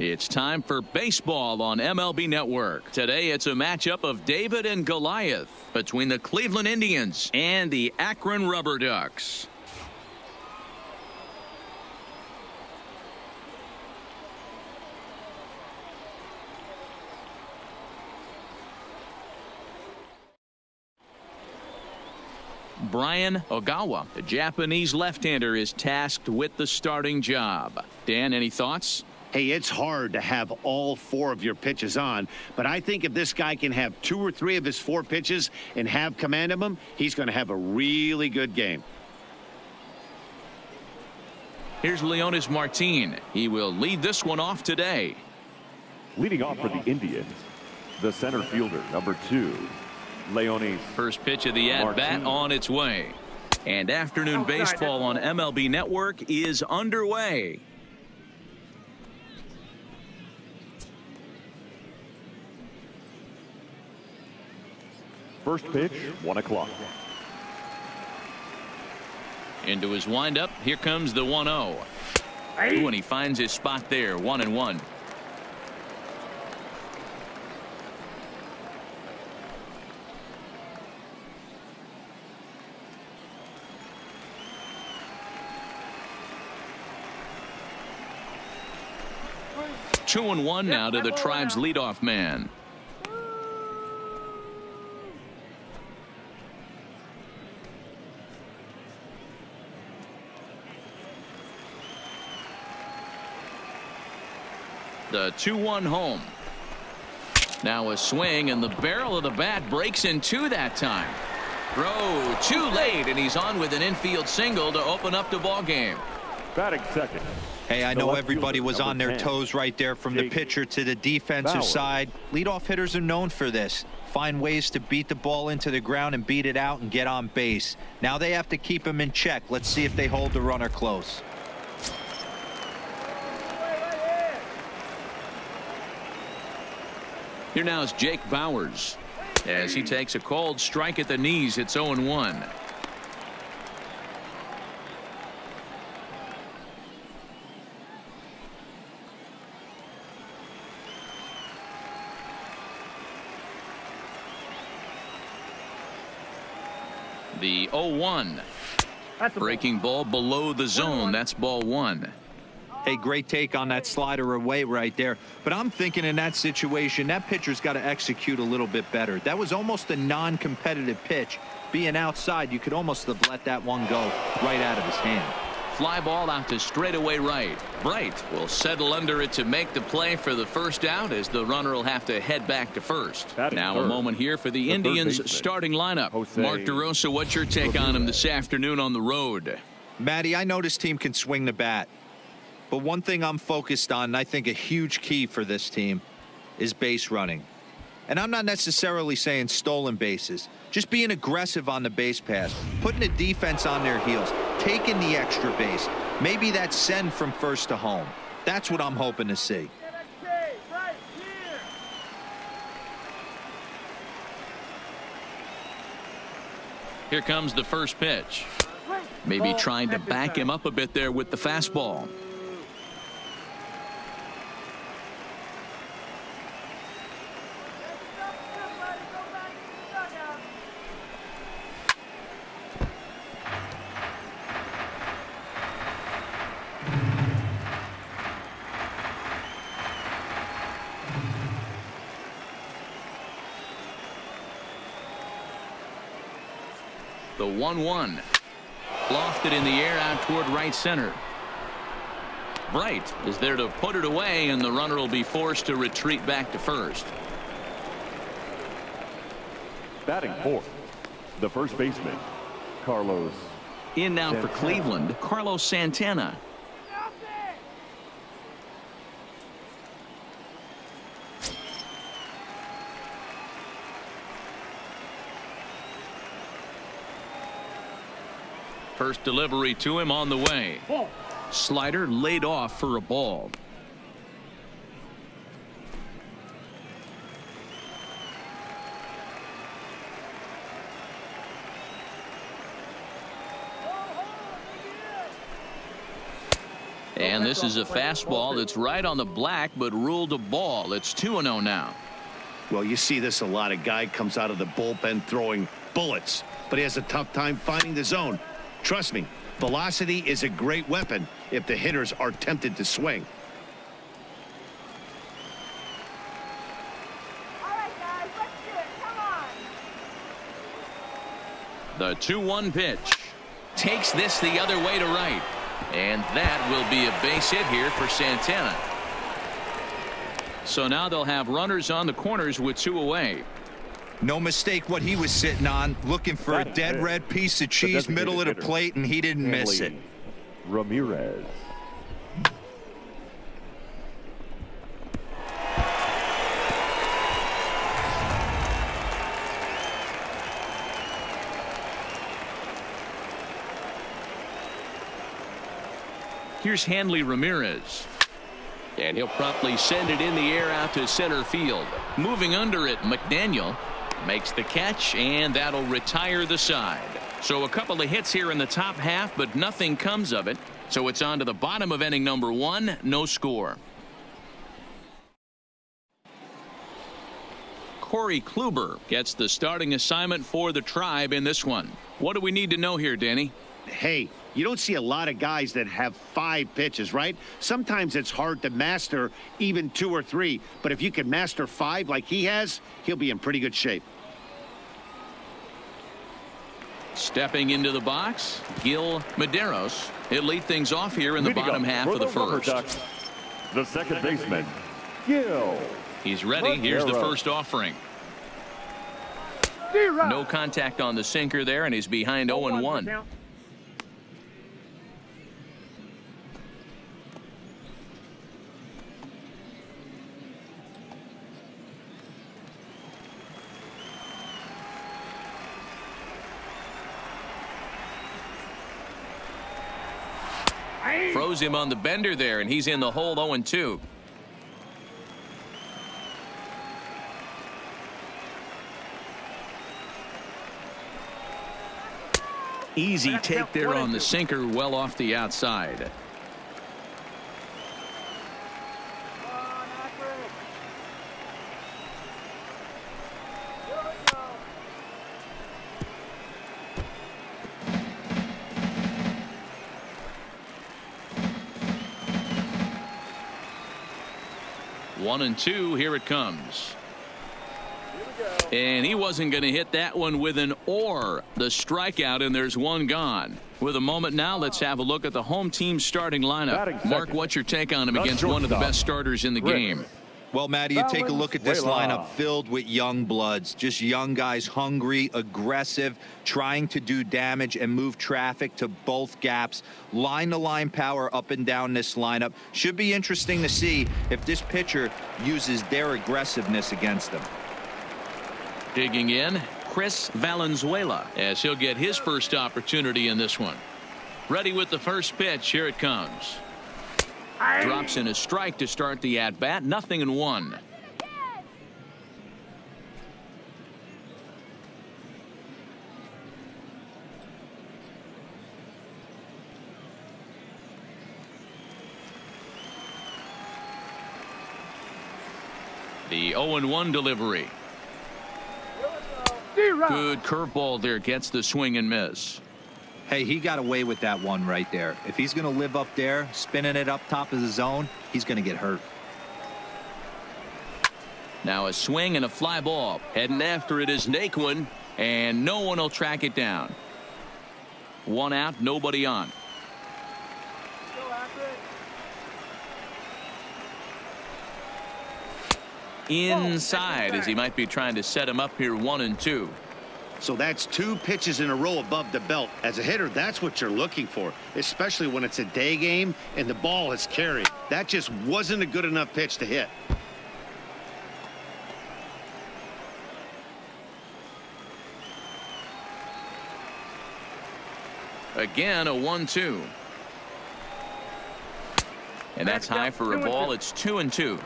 It's time for baseball on MLB Network. Today it's a matchup of David and Goliath between the Cleveland Indians and the Akron RubberDucks. Brian Ogawa, the Japanese left-hander, is tasked with the starting job. Dan, any thoughts? Hey, it's hard to have all four of your pitches on, but I think if this guy can have 2 or 3 of his 4 pitches and have command of them, he's going to have a really good game. Here's Leonis Martin. He will lead this one off today. Leading off for the Indians, the center fielder, number 2, Leonis. First pitch of the at-bat on its way. And afternoon baseball on MLB Network is underway. First pitch, 1 o'clock. Into his windup. Here comes the 1-0. And he finds his spot there, 1-1. Two and one now to the Tribe's leadoff man. The 2-1 home. Now a swing, and the barrel of the bat breaks in 2 that time. Throw too late, and he's on with an infield single to open up the ball game. Batting second. Hey, I know everybody was on their toes right there, from the pitcher to the defensive side. Leadoff hitters are known for this. Find ways to beat the ball into the ground and beat it out and get on base. Now they have to keep him in check. Let's see if they hold the runner close. Here now is Jake Bowers as he takes a cold strike at the knees. It's 0-1. The 0-1. Breaking ball below the zone. That's ball 1. Hey, great take on that slider away right there. But I'm thinking in that situation, that pitcher's got to execute a little bit better. That was almost a non-competitive pitch. Being outside, you could almost have let that one go right out of his hand. Fly ball out to straightaway right. Bright will settle under it to make the play for the first out, as the runner will have to head back to first. Now a moment here for the Indians starting lineup. Mark DeRosa, what's your take on him this afternoon on the road? Matty, I know this team can swing the bat. But one thing I'm focused on, and I think a huge key for this team, is base running. And I'm not necessarily saying stolen bases. Just being aggressive on the base pass, putting the defense on their heels, taking the extra base. Maybe that send from first to home. That's what I'm hoping to see. Here comes the first pitch. Maybe trying to back him up a bit there with the fastball. The 1-1. Lofted in the air out toward right center. Bright is there to put it away, and the runner will be forced to retreat back to first. Batting fourth, the first baseman, Carlos. In now for Cleveland, Carlos Santana. First delivery to him on the way. Slider laid off for a ball. And this is a fastball that's right on the black, but ruled a ball. It's 2-0 now. Well, you see this a lot. A guy comes out of the bullpen throwing bullets, but he has a tough time finding the zone. Trust me, velocity is a great weapon if the hitters are tempted to swing. All right, guys, let's do it. Come on. The 2-1 pitch. Takes this the other way to right. And that will be a base hit here for Santana. So now they'll have runners on the corners with 2 away. No mistake what he was sitting on, looking for a dead red piece of cheese middle of the plate, and he didn't miss it. Ramirez. Here's Hanley Ramirez. And he'll promptly send it in the air out to center field. Moving under it, McDaniel makes the catch, and that'll retire the side. So a couple of hits here in the top half, but nothing comes of it. So it's on to the bottom of inning number 1, no score. Corey Kluber gets the starting assignment for the Tribe in this one. What do we need to know here, Danny? Hey, you don't see a lot of guys that have 5 pitches, right? Sometimes it's hard to master even 2 or 3. But if you can master 5 like he has, he'll be in pretty good shape. Stepping into the box, Gil Medeiros. He'll lead things off here in the bottom half of the first. The second baseman, Gil. He's ready. Here's the first offering. No contact on the sinker there, and he's behind 0-1. Froze him on the bender there, and he's in the hole 0-2. Easy take there on the sinker, well off the outside. One and two, here it comes. And he wasn't going to hit that one with an or. The strikeout, and there's one gone. With a moment now, let's have a look at the home team starting lineup. Mark, what's your take on him against one of the best starters in the game? Well, Matty, you take a look at this lineup filled with young bloods, just young guys, hungry, aggressive, trying to do damage and move traffic to both gaps. Line-to-line power up and down this lineup. Should be interesting to see if this pitcher uses their aggressiveness against them. Digging in, Chris Valenzuela, as he'll get his first opportunity in this one. Ready with the first pitch. Here it comes. Drops in a strike to start the at-bat. 0-1. The 0-1 delivery. Good curveball there, gets the swing and miss. Hey, he got away with that one right there. If he's going to live up there, spinning it up top of the zone, he's going to get hurt. Now a swing and a fly ball. Heading after it is Naquin, and no one will track it down. One out, nobody on. Inside, as he might be trying to set him up here 1-2. So that's 2 pitches in a row above the belt. As a hitter, that's what you're looking for, especially when it's a day game and the ball is carried. That just wasn't a good enough pitch to hit. Again, a 1-2. And that's high for a ball. It's 2-2.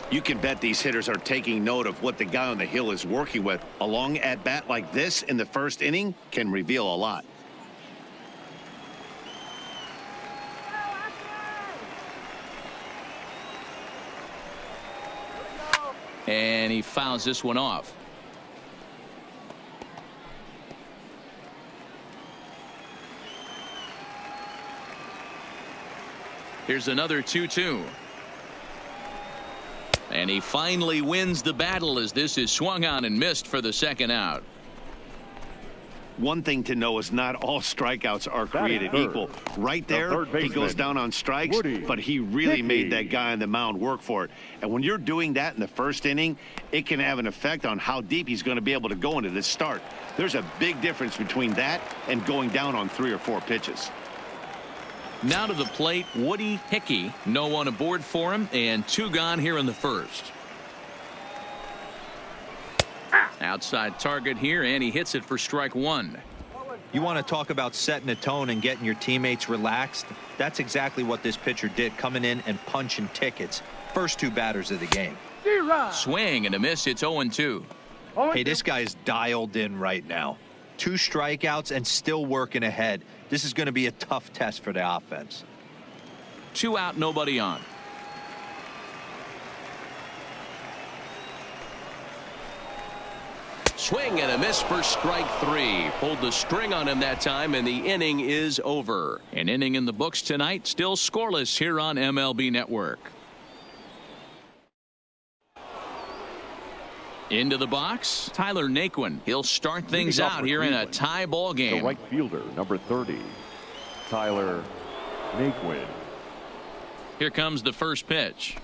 You can bet these hitters are taking note of what the guy on the hill is working with. A long at-bat like this in the first inning can reveal a lot. And he fouls this one off. Here's another 2-2. And he finally wins the battle as this is swung on and missed for the second out. One thing to know is not all strikeouts are created equal. Right there, he goes down on strikes, but he really made that guy on the mound work for it. And when you're doing that in the first inning, it can have an effect on how deep he's going to be able to go into this start. There's a big difference between that and going down on 3 or 4 pitches. Now to the plate, Woody Hickey. No one aboard for him, and 2 gone here in the first. Outside target here, and he hits it for strike 1. You want to talk about setting a tone and getting your teammates relaxed? That's exactly what this pitcher did, coming in and punching tickets. First 2 batters of the game. Swing and a miss. It's 0-2. Hey, this guy's dialed in right now. 2 strikeouts and still working ahead. This is going to be a tough test for the offense. 2 out, nobody on. Swing and a miss for strike 3. Pulled the string on him that time, and the inning is over. An inning in the books tonight, still scoreless here on MLB Network. Into the box, Tyler Naquin. He'll start things out here in a tie ball game. The right fielder, number 30, Tyler Naquin. Here comes the first pitch.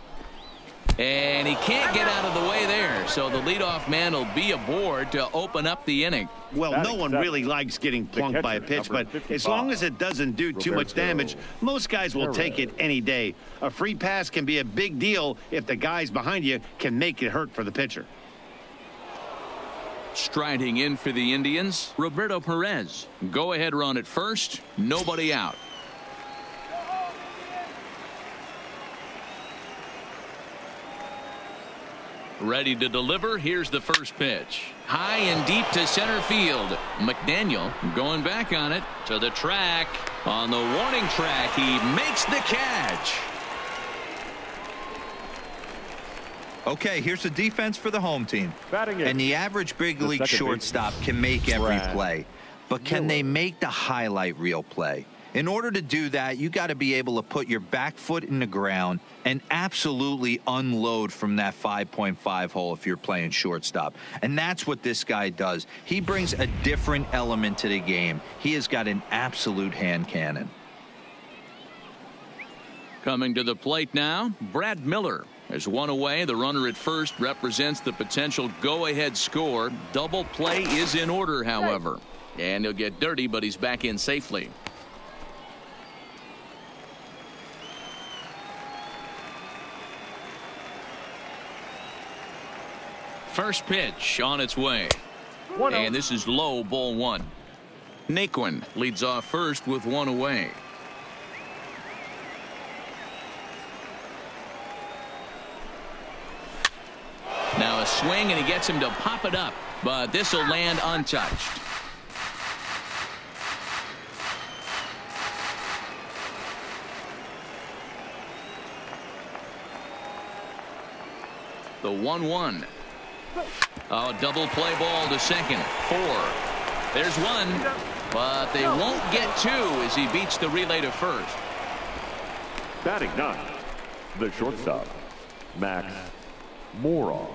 And he can't get out of the way there, so the leadoff man will be aboard to open up the inning. Well, no one really likes getting plunked by a pitch, but as long as it doesn't do too much damage, most guys will take it any day. A free pass can be a big deal if the guys behind you can make it hurt for the pitcher. Striding in for the Indians, Roberto Perez. Go ahead run at first, nobody out. Ready to deliver. Here's the first pitch. High and deep to center field. McDaniel going back on it to the track. On the warning track, he makes the catch. Okay, here's the defense for the home team. And the average big league shortstop can make every play. But can they make the highlight reel play? In order to do that, you got to be able to put your back foot in the ground and absolutely unload from that 5.5 hole if you're playing shortstop. And that's what this guy does. He brings a different element to the game. He has got an absolute hand cannon. Coming to the plate now, Brad Miller. There's 1 away. The runner at first represents the potential go-ahead score. Double play is in order, however. And he'll get dirty, but he's back in safely. First pitch on its way. And this is low, ball 1. Naquin leads off first with 1 away. Now a swing, and he gets him to pop it up, but this will land untouched. The 1-1. Oh, double play ball to second. 4. There's 1, but they won't get 2 as he beats the relay to first. Batting 9, the shortstop, Max Moroff.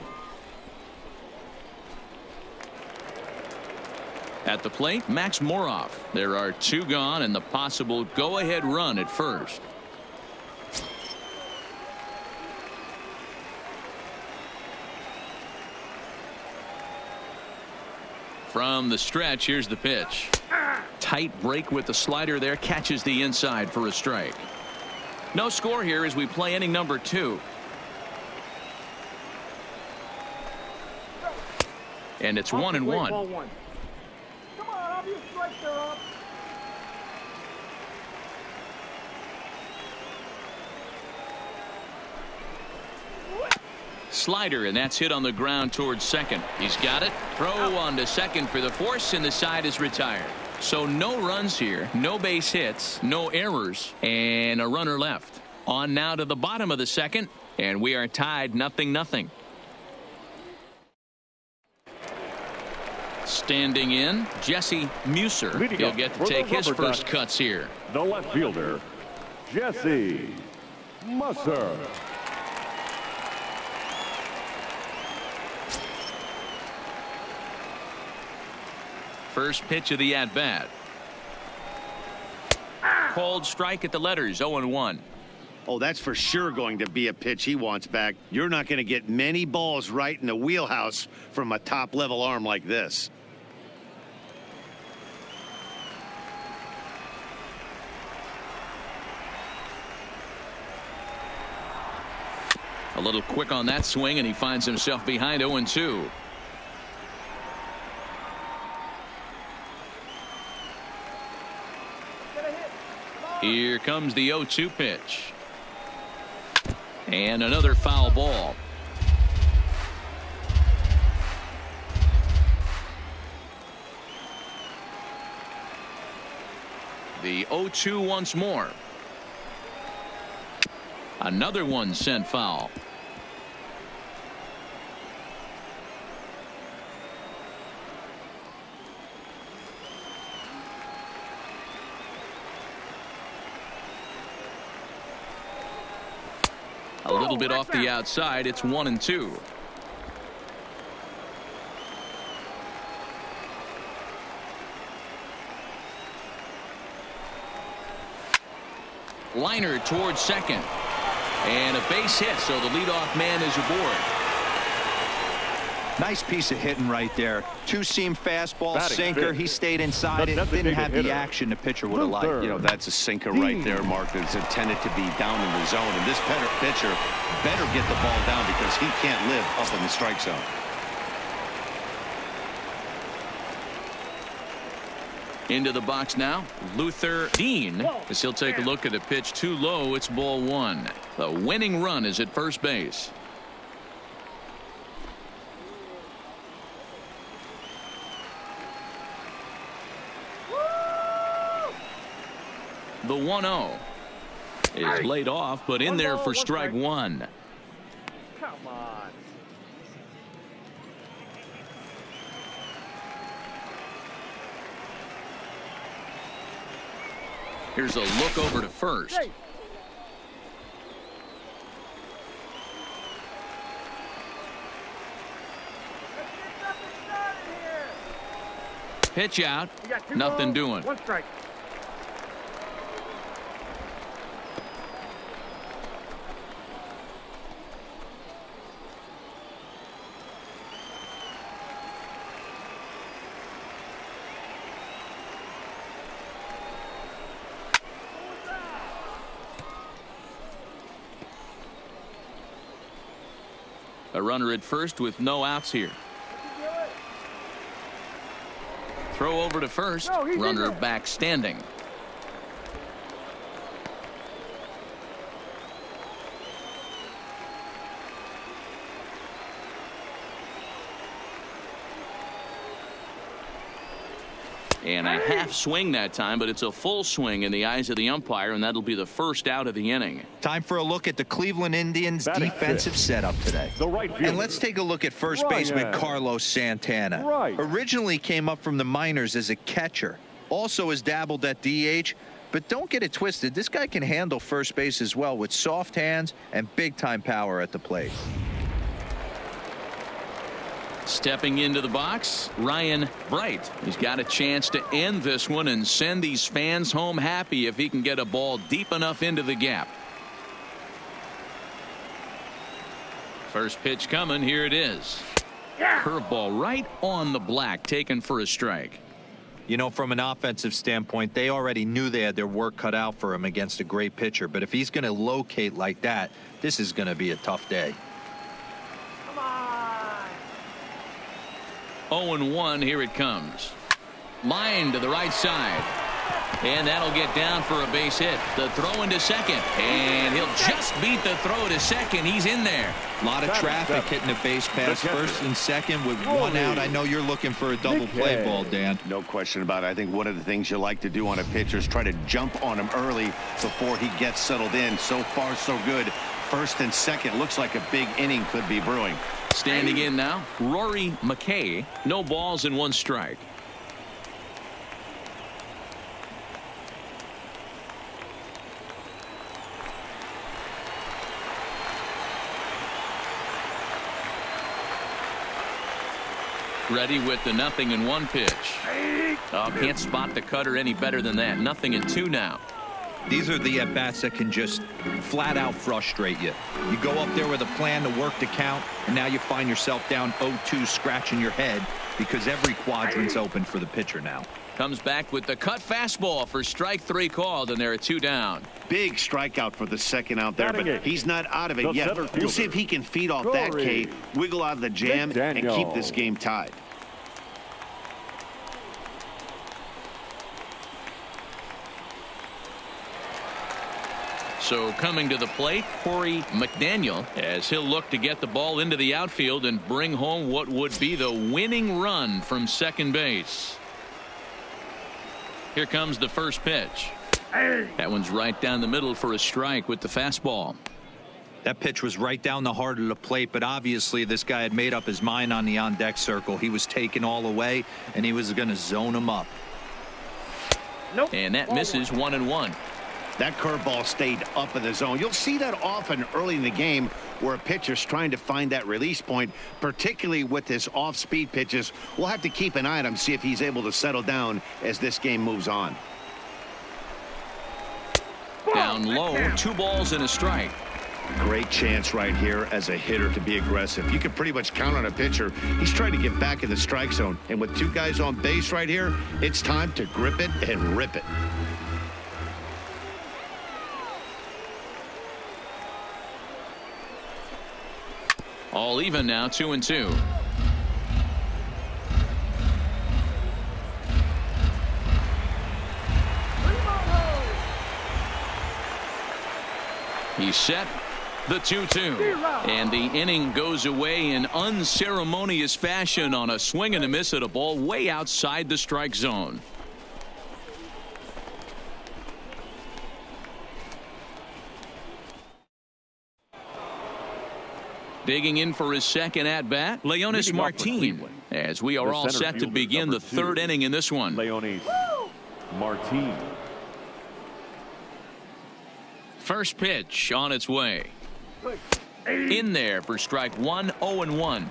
At the plate, Max Moroff. There are 2 gone and the possible go-ahead run at first. From the stretch, here's the pitch. Tight break with the slider there, catches the inside for a strike. No score here as we play inning number 2. And it's 1-1. Come on, I'll be a strike there, up. Slider, and that's hit on the ground towards second. He's got it. Throw on to second for the force, and the side is retired. So no runs here, no base hits, no errors, and a runner left. On now to the bottom of the second, and we are tied 0-0. Standing in, Jesse Muser. He'll get to take his first cuts here. The left fielder, Jesse Muser. First pitch of the at-bat. Called strike at the letters, 0-1. Oh, that's for sure going to be a pitch he wants back. You're not going to get many balls right in the wheelhouse from a top-level arm like this. A little quick on that swing, and he finds himself behind 0-2. Here comes the 0-2 pitch. And another foul ball. The 0-2 once more. Another one sent foul. A little bit off the outside. It's 1-2. Liner towards second. And a base hit, so the leadoff man is aboard. Nice piece of hitting right there. Two-seam fastball, Batting sinker. fifth. He stayed inside it. Didn't have the action the pitcher would have liked. You know, that's a sinker right there, Mark, that's intended to be down in the zone. And this pitcher better get the ball down because he can't live up in the strike zone. Into the box now, Luther Dean, as he'll take a look at a pitch too low. It's ball one. The winning run is at first base. The 1-0 is laid off, but in there for strike one. Come on. Here's a look over to first. Hey. Pitch out. You got two Nothing balls, doing. one strike. A runner at first with no outs here. Throw over to first. No, he's in Runner there. back standing. And a half swing that time, but it's a full swing in the eyes of the umpire, and that'll be the first out of the inning. Time for a look at the Cleveland Indians Batting defensive fifth. setup today. The right fielder. And let's take a look at first Ryan. baseman Carlos Santana. Right. Originally came up from the minors as a catcher. Also has dabbled at DH. But don't get it twisted. This guy can handle first base as well with soft hands and big-time power at the plate. Stepping into the box, Ryan Bright. He's got a chance to end this one and send these fans home happy if he can get a ball deep enough into the gap. First pitch coming. Here it is. Curveball right on the black, taken for a strike. You know, from an offensive standpoint, they already knew they had their work cut out for him against a great pitcher. But if he's going to locate like that, this is going to be a tough day. Come on. 0-1. Here it comes. Line to the right side. And that'll get down for a base hit. The throw into second. And he'll just beat the throw to second. He's in there. A lot of traffic hitting the base pass first and second with one out. I know you're looking for a double play ball, Dan. No question about it. I think one of the things you like to do on a pitcher is try to jump on him early before he gets settled in. So far, so good. First and second. Looks like a big inning could be brewing. Standing in now, Rory McKay. No balls and 1 strike. Ready with the 0-1 pitch. Oh, can't spot the cutter any better than that. 0-2 now. These are the at-bats that can just flat out frustrate you. You go up there with a plan to work the count, and now you find yourself down 0-2 scratching your head because every quadrant's open for the pitcher now. Comes back with the cut fastball for strike 3 called, and there are 2 down. Big strikeout for the second out there, but he's not out of it yet. We'll see if he can feed off that K, wiggle out of the jam, and keep this game tied. So coming to the plate, Corey McDaniel, as he'll look to get the ball into the outfield and bring home what would be the winning run from second base. Here comes the first pitch. That one's right down the middle for a strike with the fastball. That pitch was right down the heart of the plate, but obviously this guy had made up his mind on the on-deck circle. He was taken all the way, and he was going to zone him up. And that misses 1-1. That curveball stayed up in the zone. You'll see that often early in the game where a pitcher's trying to find that release point, particularly with his off-speed pitches. We'll have to keep an eye on him, see if he's able to settle down as this game moves on. Down low, 2 balls and a strike. Great chance right here as a hitter to be aggressive. You can pretty much count on a pitcher. He's trying to get back in the strike zone. And with 2 guys on base right here, it's time to grip it and rip it. All even now, 2-2. He's set. The 2-2. And the inning goes away in unceremonious fashion on a swing and a miss at a ball way outside the strike zone. Digging in for his second at-bat, Leonis Martin, as we are all set to begin the 3rd inning in this one. Leonis Martin. First pitch on its way. In there for strike 1, 0-1.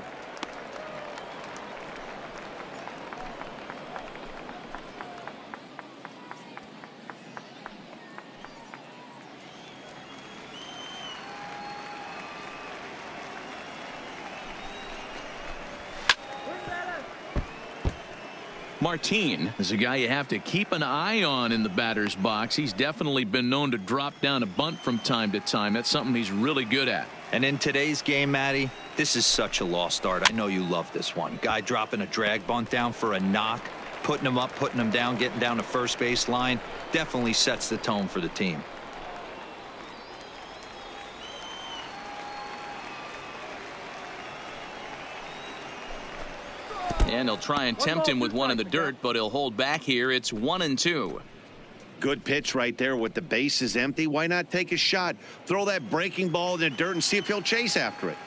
Martin is a guy you have to keep an eye on in the batter's box. He's definitely been known to drop down a bunt from time to time. That's something he's really good at. And in today's game, Matty, this is such a lost art. I know you love this one. Guy dropping a drag bunt down for a knock, putting him up, putting him down, getting down the first base line. Definitely sets the tone for the team. And he'll try and tempt him with one in the dirt, but he'll hold back here. It's 1-2. Good pitch right there with the bases empty. Why not take a shot? Throw that breaking ball in the dirt and see if he'll chase after it.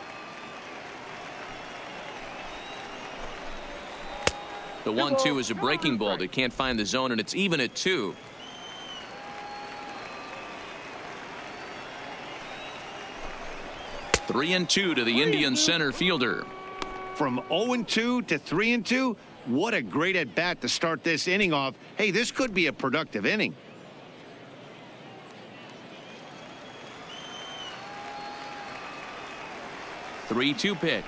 The 1-2 is a breaking ball that can't find the zone, and it's even at 2. Three and 2 to the Indian center fielder. From 0-2 to 3-2, what a great at bat to start this inning off. Hey, this could be a productive inning. The 3-2 pitch.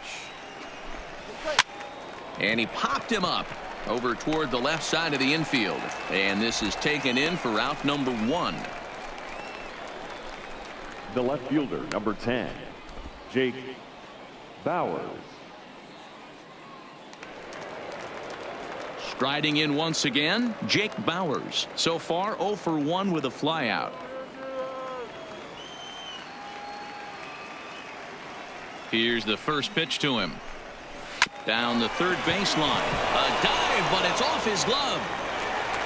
And he popped him up over toward the left side of the infield. And this is taken in for out number 1. The left fielder, number 10, Jake Bowers. Striding in once again, Jake Bowers. So far 0 for 1 with a flyout. Here's the first pitch to him. Down the third baseline. A dive, but it's off his glove.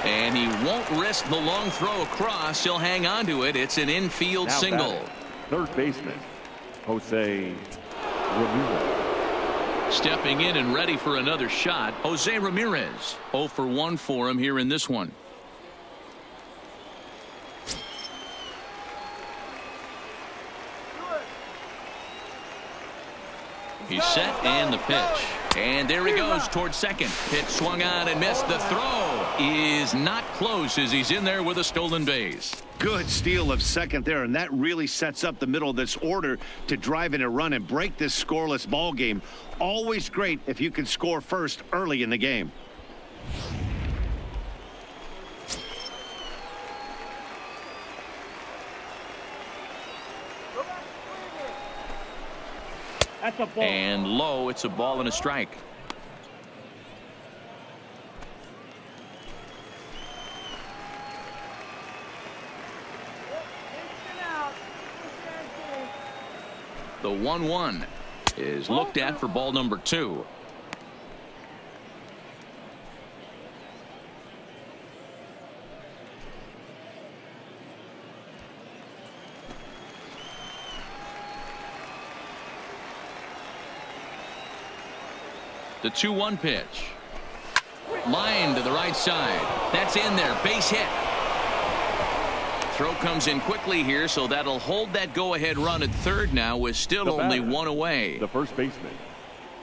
And he won't risk the long throw across. He'll hang on to it. It's an infield single. Third baseman, Jose Ramirez. Stepping in and ready for another shot, Jose Ramirez. 0 for 1 for him here in this one. He's set and the pitch. And there he goes towards second. Pitch swung on and missed. The throw is not close as he's in there with a stolen base. Good steal of second there, and that really sets up the middle of this order to drive in a run and break this scoreless ball game. Always great if you can score first early in the game. That's a ball. And low, it's a ball and a strike. The 1-1 is looked at for ball number 2. The 2-1 pitch. Line to the right side. That's in there. Base hit. Throw comes in quickly here, so that'll hold that go-ahead run at third now with still only one away. The first baseman.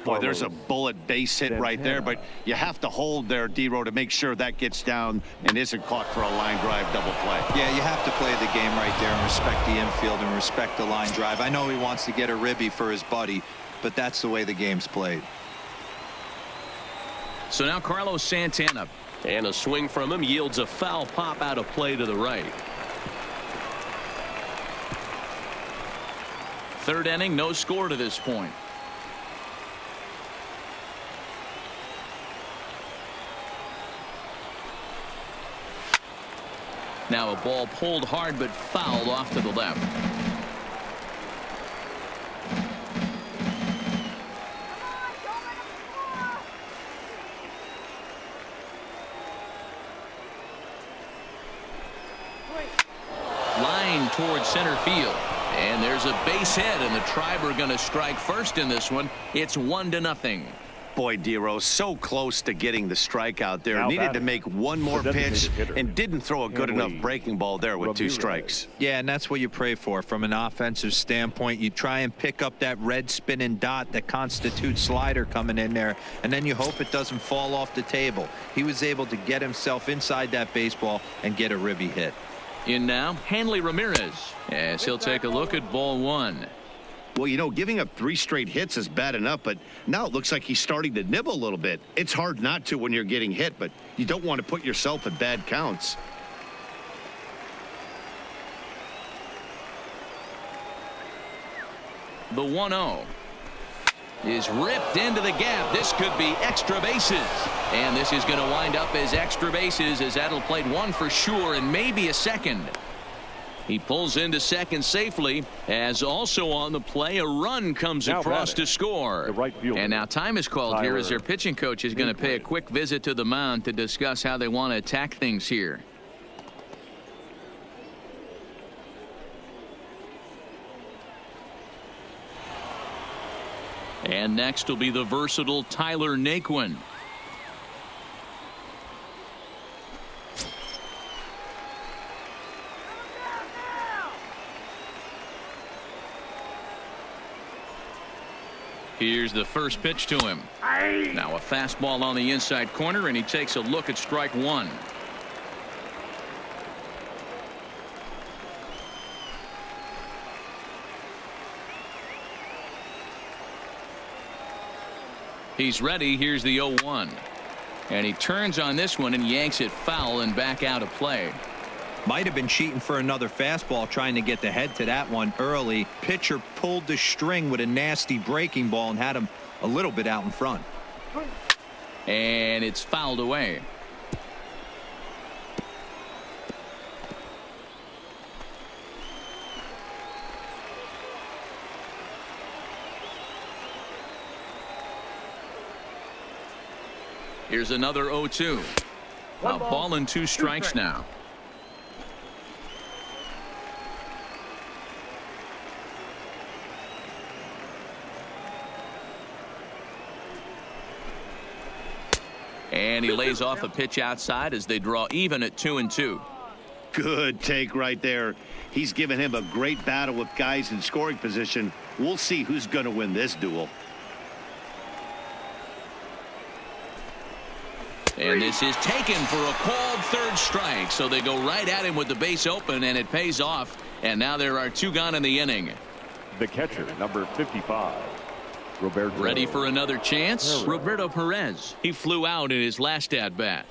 Boy, there's a bullet base hit right there, but you have to hold there, D-Row, to make sure that gets down and isn't caught for a line drive double play. Yeah, you have to play the game right there and respect the infield and respect the line drive. I know he wants to get a ribby for his buddy, but that's the way the game's played. So now Carlos Santana, and a swing from him yields a foul pop out of play to the right. Third inning, no score to this point. Now a ball pulled hard but fouled off to the left. Line towards center field. And there's a base hit, and the Tribe are going to strike first in this one. It's 1-0. Boy, D-Row, so close to getting the strikeout there. Now Needed to make one more pitch and didn't throw a good enough Henley breaking ball there with 2 strikes. Yeah, and that's what you pray for from an offensive standpoint. You try and pick up that red spinning dot that constitutes slider coming in there, and then you hope it doesn't fall off the table. He was able to get himself inside that baseball and get a ribby hit. In now, Hanley Ramirez, as he'll take a look at ball 1. Well, you know, giving up 3 straight hits is bad enough, but now it looks like he's starting to nibble a little bit. It's hard not to when you're getting hit, but you don't want to put yourself in bad counts. The 1-0 is ripped into the gap. This could be extra bases. And this is going to wind up as extra bases, as that'll play 1 for sure and maybe a second. He pulls into second safely, as also on the play a run comes across to score. And now time is called here as their pitching coach is going to pay a quick visit to the mound to discuss how they want to attack things here. And next will be the versatile Tyler Naquin. Here's the first pitch to him. Now a fastball on the inside corner, and he takes a look at strike 1. He's ready. Here's the 0-1. And he turns on this one and yanks it foul and back out of play. Might have been cheating for another fastball, trying to get the head to that one early. Pitcher pulled the string with a nasty breaking ball and had him a little bit out in front. And it's fouled away. Here's another 0-2. A ball and 2 strikes now. And he lays off a pitch outside as they draw even at 2-2. Good take right there. He's given him a great battle with guys in scoring position. We'll see who's going to win this duel. And this is taken for a called third strike. So they go right at him with the base open, and it pays off. And now there are 2 gone in the inning. The catcher, number 55, Roberto. Ready for another chance? Roberto Perez. He flew out in his last at bat.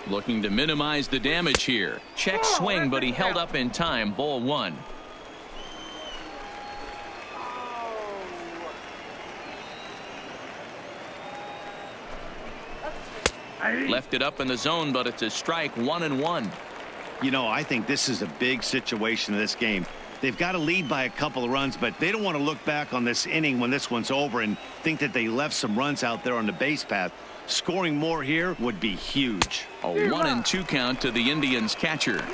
Looking to minimize the damage here. Check swing, but he held up in time. Ball 1. Left it up in the zone, but it's a strike. 1-1. You know, I think this is a big situation in this game. They've got to lead by a couple of runs, but they don't want to look back on this inning when this one's over and think that they left some runs out there on the base path. Scoring more here would be huge. A 1-2 count to the Indians catcher.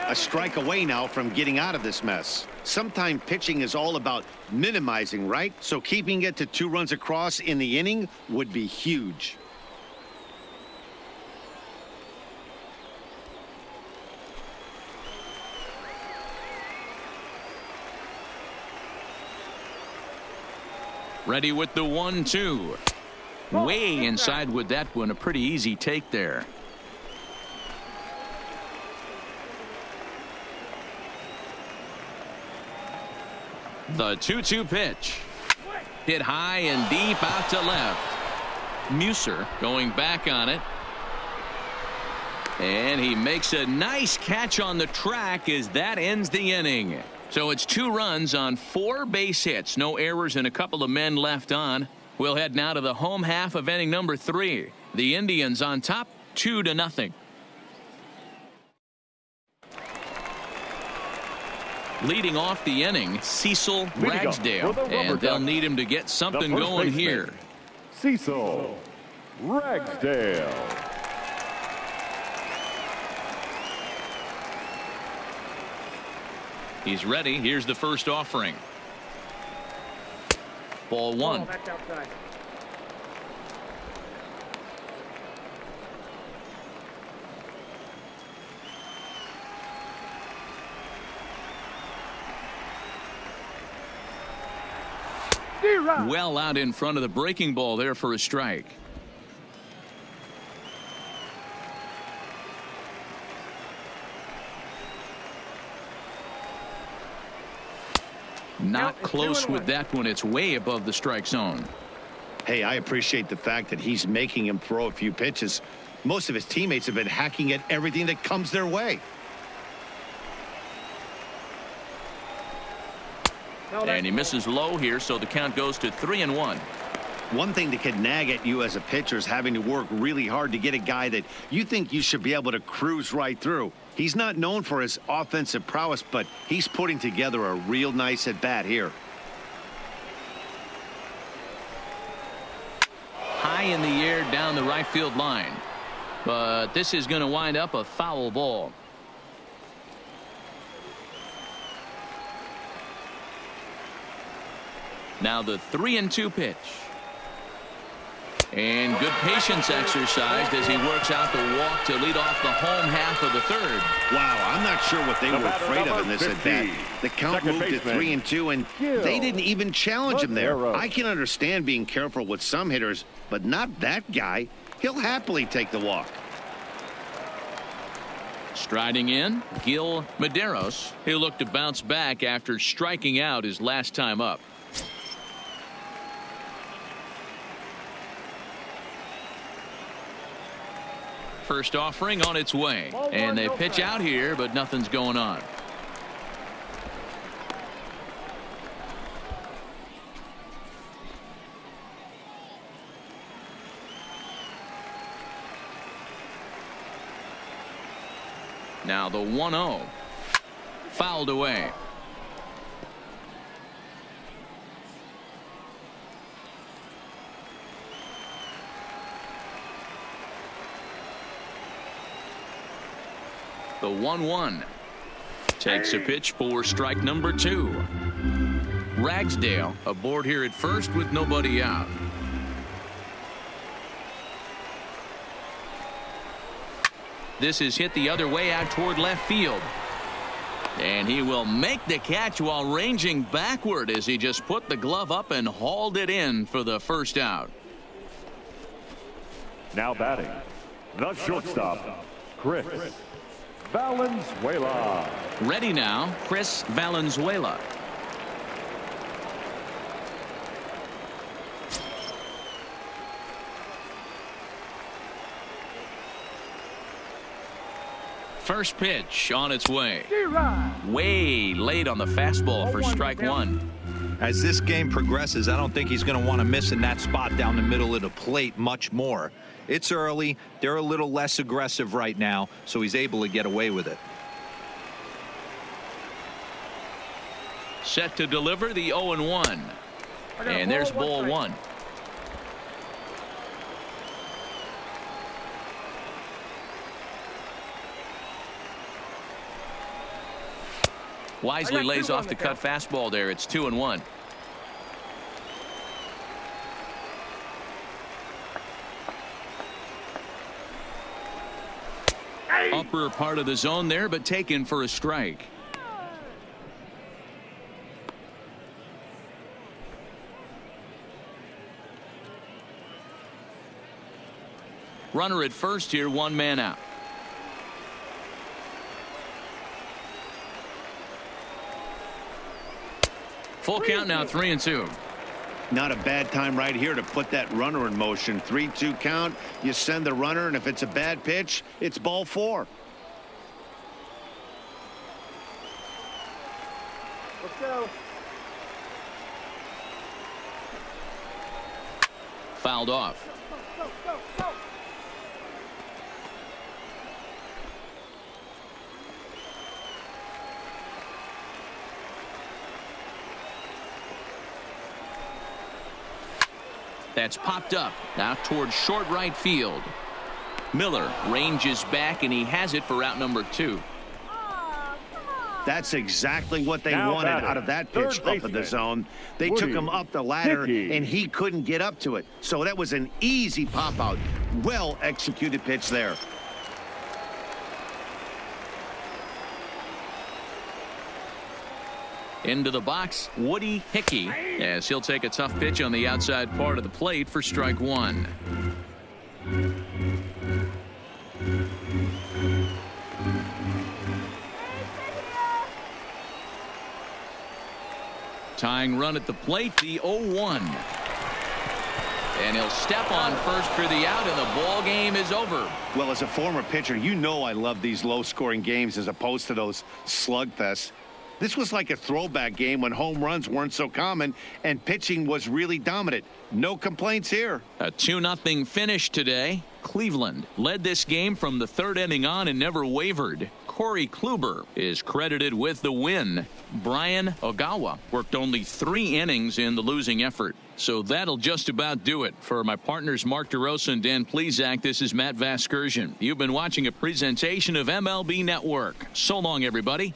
A strike away now from getting out of this mess. Sometimes pitching is all about minimizing, right? So keeping it to 2 runs across in the inning would be huge. Ready with the 1-2. Way inside with that one. A pretty easy take there. The 2-2 pitch. Hit high and deep out to left. Musser going back on it. And he makes a nice catch on the track as that ends the inning. So it's 2 runs on 4 base hits. No errors and a couple of men left on. We'll head now to the home half of inning number 3. The Indians on top 2-0. Leading off the inning, Cecil Ragsdale, and they'll need him to get something going here. Cecil Ragsdale. He's ready. Here's the first offering. Ball 1. That's outside. Well out in front of the breaking ball there for a strike. Not close with that one. It's way above the strike zone. Hey, I appreciate the fact that he's making him throw a few pitches. Most of his teammates have been hacking at everything that comes their way. And he misses low here, so the count goes to 3-1. One thing that could nag at you as a pitcher is having to work really hard to get a guy that you think you should be able to cruise right through. He's not known for his offensive prowess, but he's putting together a real nice at bat here. High in the air down the right field line, but this is going to wind up a foul ball. Now the 3-2 pitch. And good patience exercised as he works out the walk to lead off the home half of the 3rd. Wow, I'm not sure what they were afraid of in this at bat. The count moved to 3-2, and they didn't even challenge him there. I can understand being careful with some hitters, but not that guy. He'll happily take the walk. Striding in, Gil Medeiros. He'll look to bounce back after striking out his last time up. First offering on its way, and they pitch out here, but nothing's going on. Now the 1-0 fouled away. The 1-1. Takes a pitch for strike number 2. Ragsdale aboard here at first with nobody out. This is hit the other way out toward left field. And he will make the catch while ranging backward as he just put the glove up and hauled it in for the first out. Now batting, the shortstop, Chris Valenzuela. Ready now, Chris Valenzuela. First pitch on its way. Way late on the fastball for strike 1. As this game progresses, I don't think he's going to want to miss in that spot down the middle of the plate much more. It's early. They're a little less aggressive right now, so he's able to get away with it. Set to deliver the 0-1. And there's ball 1. Wisely lays off the cut fastball there. It's 2-1. Upper part of the zone there, but taken for a strike. Runner at first here, 1 man out. Full count now, 3-2. Not a bad time right here to put that runner in motion. 3-2 count. You send the runner, and if it's a bad pitch, it's ball 4. Let's go. Fouled off. Go, go, go. That's popped up now towards short right field. Miller ranges back, and he has it for out number 2. That's exactly what they Now wanted batting, out of that pitch up in the zone. They took him up the ladder, and he couldn't get up to it. So that was an easy pop out. Well executed pitch there. Into the box, Woody Hickey, as he'll take a tough pitch on the outside part of the plate for strike 1. Tying run at the plate, the 0-1. And he'll step on first for the out, and the ball game is over. Well, as a former pitcher, you know I love these low-scoring games as opposed to those slugfests. This was like a throwback game when home runs weren't so common and pitching was really dominant. No complaints here. A 2-0 finish today. Cleveland led this game from the 3rd inning on and never wavered. Corey Kluber is credited with the win. Brian Ogawa worked only 3 innings in the losing effort. So that'll just about do it. For my partners Mark DeRosa and Dan Plezak, this is Matt Vasgersian. You've been watching a presentation of MLB Network. So long, everybody.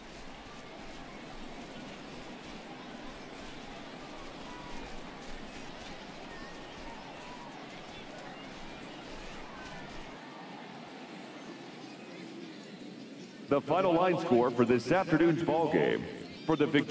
The final line score for this afternoon's ball game. For the victory.